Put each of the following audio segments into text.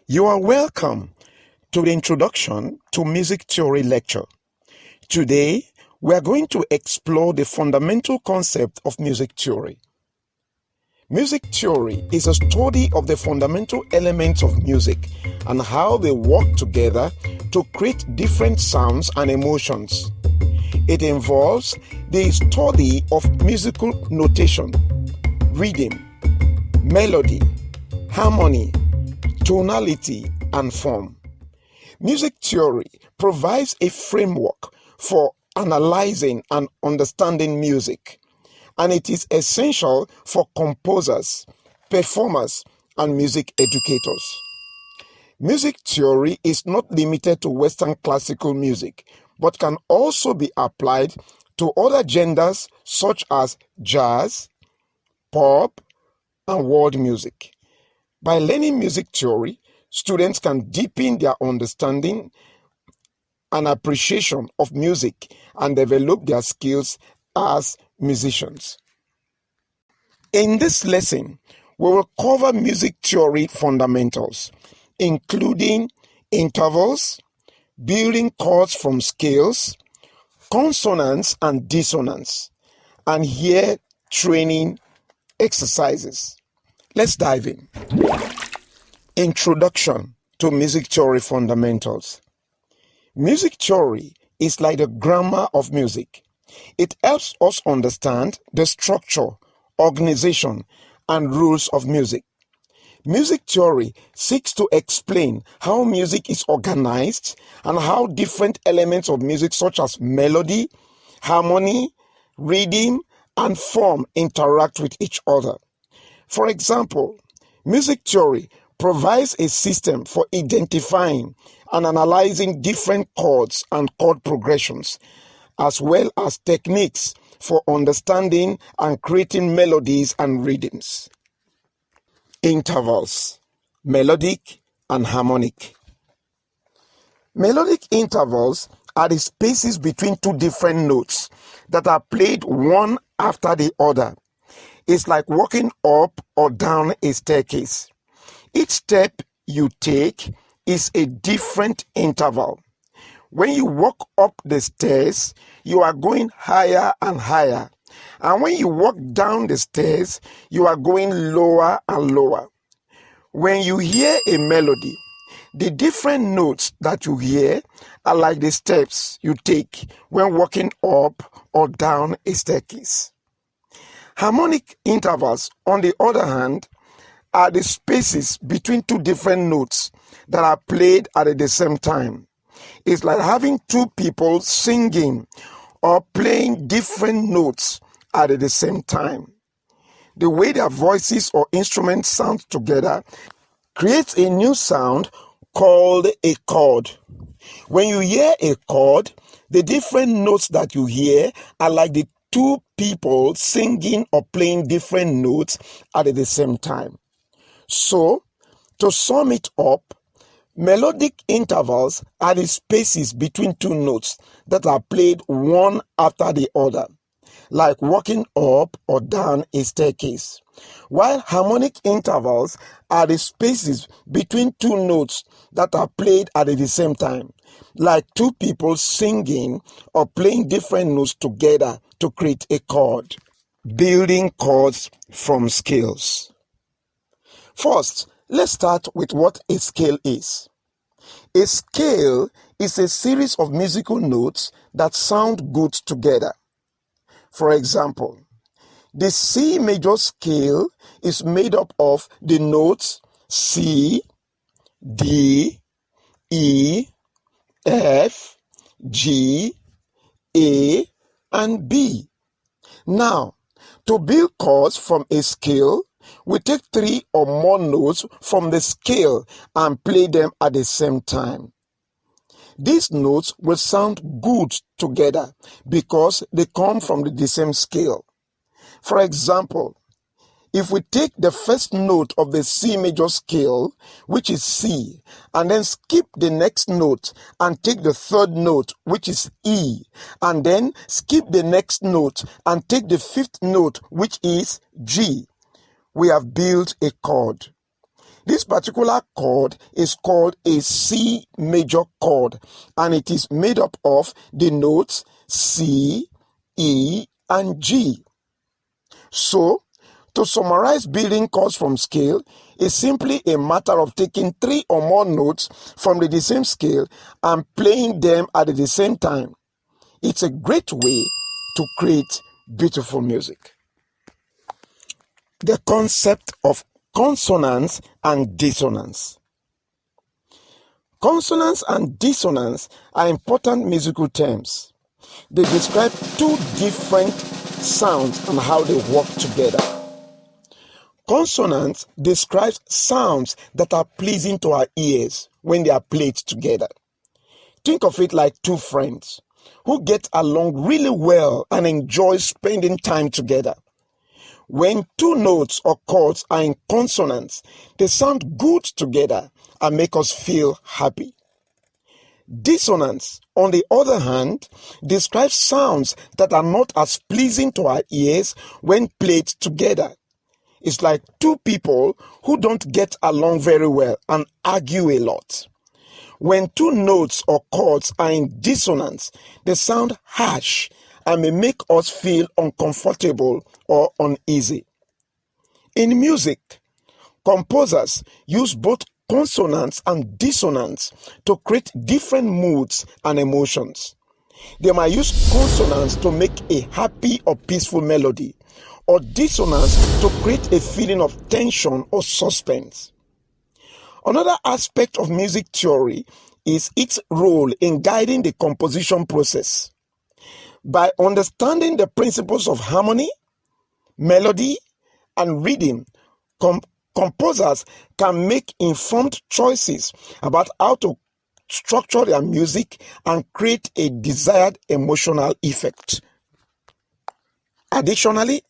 You are welcome to the Introduction to Music Theory lecture. Today, we are going to explore the fundamental concept of music theory. Music theory is a study of the fundamental elements of music and how they work together to create different sounds and emotions. It involves the study of musical notation, rhythm, melody, harmony, tonality, and form. Music theory provides a framework for analyzing and understanding music, and it is essential for composers, performers, and music educators. Music theory is not limited to Western classical music, but can also be applied to other genres such as jazz, pop, and world music. By learning music theory, students can deepen their understanding and appreciation of music and develop their skills as musicians. In this lesson, we will cover music theory fundamentals, including intervals, building chords from scales, consonants and dissonance, and here training exercises. Let's dive in. Introduction to Music Theory Fundamentals. Music theory is like the grammar of music. It helps us understand the structure, organization, and rules of music. Music theory seeks to explain how music is organized and how different elements of music such as melody, harmony, rhythm, and form interact with each other. For example, music theory provides a system for identifying and analyzing different chords and chord progressions, as well as techniques for understanding and creating melodies and rhythms. Intervals, melodic and harmonic. Melodic intervals are the spaces between two different notes that are played one after the other. It's like walking up or down a staircase. Each step you take is a different interval. When you walk up the stairs, you are going higher and higher. And when you walk down the stairs, you are going lower and lower. When you hear a melody, the different notes that you hear are like the steps you take when walking up or down a staircase. Harmonic intervals, on the other hand, are the spaces between two different notes that are played at the same time. It's like having two people singing or playing different notes at the same time. The way their voices or instruments sound together creates a new sound called a chord. When you hear a chord, the different notes that you hear are like the two people singing or playing different notes at the same time. So, to sum it up, melodic intervals are the spaces between two notes that are played one after the other, like walking up or down a staircase, while harmonic intervals are the spaces between two notes that are played at the same time, like two people singing or playing different notes together to create a chord. Building chords from scales. First, let's start with what a scale is. A scale is a series of musical notes that sound good together. For example, the C major scale is made up of the notes C, D, E, F, G, A, and B. Now, to build chords from a scale, we take three or more notes from the scale and play them at the same time. These notes will sound good together because they come from the same scale. For example, if we take the first note of the C major scale, which is C, and then skip the next note and take the third note, which is E, and then skip the next note and take the fifth note, which is G, we have built a chord. This particular chord is called a C major chord, and it is made up of the notes C, E, and G. So, to summarize, building chords from scale is simply a matter of taking 3 or more notes from the same scale and playing them at the same time. It's a great way to create beautiful music. The concept of consonance and dissonance. Consonance and dissonance are important musical terms. They describe two different sounds and how they work together. Consonance describes sounds that are pleasing to our ears when they are played together. Think of it like two friends who get along really well and enjoy spending time together. When two notes or chords are in consonance, they sound good together and make us feel happy. Dissonance, on the other hand, describes sounds that are not as pleasing to our ears when played together. It's like two people who don't get along very well and argue a lot. When two notes or chords are in dissonance, they sound harsh and may make us feel uncomfortable or uneasy. In music, composers use both consonance and dissonance to create different moods and emotions. They might use consonance to make a happy or peaceful melody, or dissonance to create a feeling of tension or suspense. Another aspect of music theory is its role in guiding the composition process. By understanding the principles of harmony, melody, and rhythm, composers can make informed choices about how to structure their music and create a desired emotional effect. Additionally,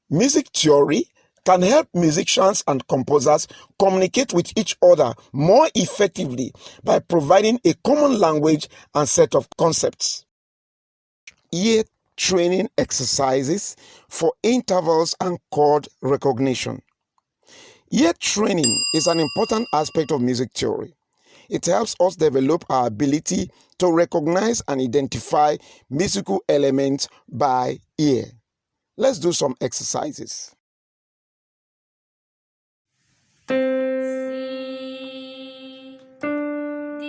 music theory can help musicians and composers communicate with each other more effectively by providing a common language and set of concepts. Ear training exercises for intervals and chord recognition. Ear training is an important aspect of music theory. It helps us develop our ability to recognize and identify musical elements by ear. Let's do some exercises. C, D, E,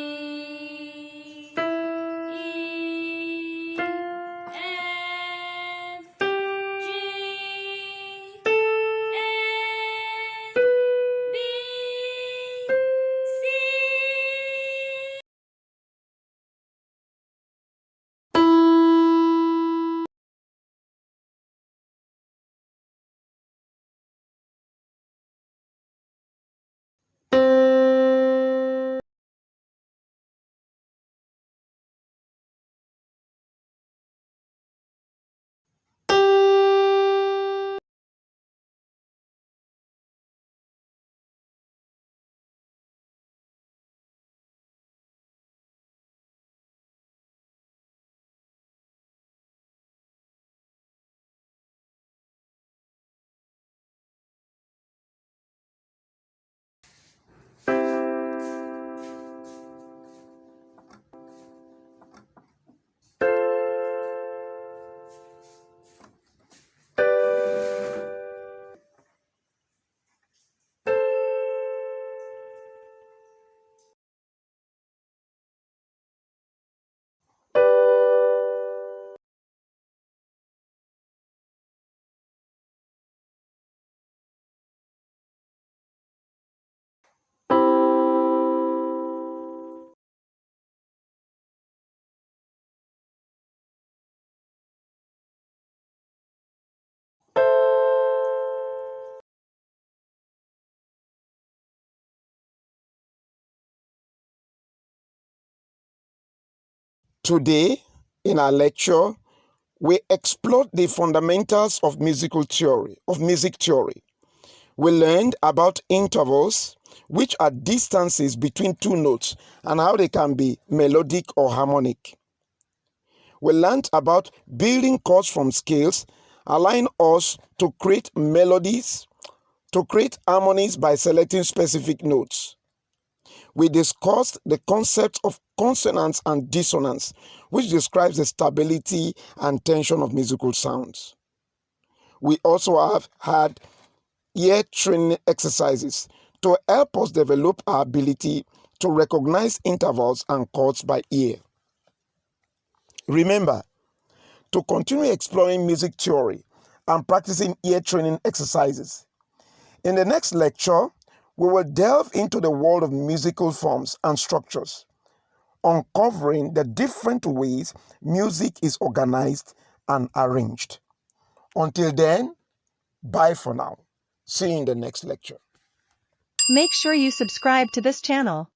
F, G, H, B, C. Today, in our lecture, we explored the fundamentals of music theory. We learned about intervals, which are distances between two notes, and how they can be melodic or harmonic. We learned about building chords from scales, allowing us to create melodies, to create harmonies by selecting specific notes. We discussed the concept of consonants and dissonance, which describes the stability and tension of musical sounds. We also have had ear training exercises to help us develop our ability to recognize intervals and chords by ear. Remember, to continue exploring music theory and practicing ear training exercises. In the next lecture, we will delve into the world of musical forms and structures, uncovering the different ways music is organized and arranged. Until then, bye for now. See you in the next lecture. Make sure you subscribe to this channel.